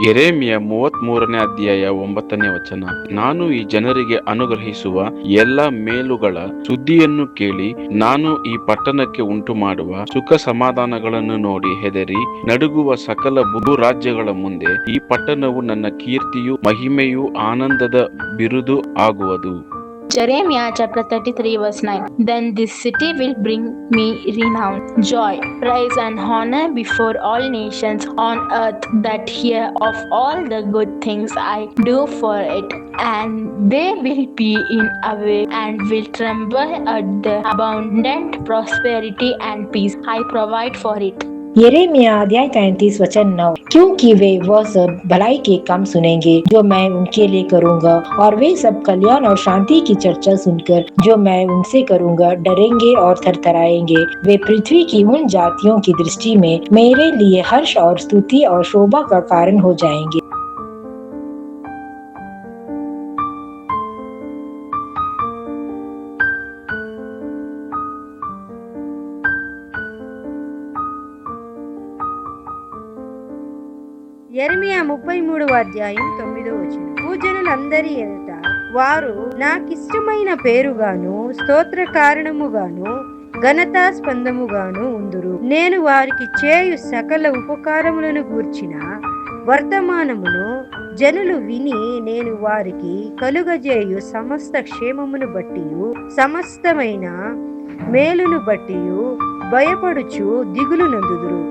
ಯೆರೆಮೀಯ 33ನೇ ಅಧ್ಯಾಯ 9ನೇ ವಚನ. ನಾನು ಈ ಜನರಿಗೆ ಅನುಗ್ರಹಿಸುವ ಎಲ್ಲ ಮೇಲುಗಳ ಸುದ್ದಿಯನ್ನು ಕೇಳಿ ನಾನು ಈ ಪಟ್ಟಣಕ್ಕೆ ಉಂಟು ಮಾಡುವ ಸುಖ ಸಮಾಧಾನಗಳನ್ನು ನೋಡಿ ಹೆದರಿ ನಡುಗುವ ಸಕಲ ಭೂರಾಜ್ಯಗಳ ಮುಂದೆ ಈ ಪಟ್ಟಣವು ನನ್ನ ಕೀರ್ತಿಯು ಮಹಿಮೆಯು ಆನಂದದ ಬಿರುದು ಆಗುವುದು. Jeremiah chapter 33 verse 9. Then this city will bring me renown, joy, praise and honor before all nations on earth that hear of all the good things I do for it. And they will be in awe and will tremble at the abundant prosperity and peace I provide for it. यिर्मयाह अध्याय 33 वचन 9। क्योंकि वे वह सब भलाई के काम सुनेंगे जो मैं उनके लिए करूंगा, और वे सब कल्याण और शांति की चर्चा सुनकर जो मैं उनसे करूंगा डरेंगे और थरथराएंगे। वे पृथ्वी की उन जातियों की दृष्टि में मेरे लिए हर्ष और स्तुति और शोभा का कारण हो जाएंगे। యెరెమీయా 33వ అధ్యాయం 9వ వచనం. భూజనులందరి ఎదుట వారు నాకిష్టమైన పేరుగాను స్తోత్ర కారణముగాను ఘనతాస్పందముగాను ఉందురు. నేను వారికి చేయు సకల ఉపకారములను గూర్చిన వర్తమానమును జనులు విని నేను వారికి కలుగజేయు సమస్త క్షేమమును బట్టియు సమస్తమైన మేలును బట్టియు భయపడుచు దిగులు నందుదురు.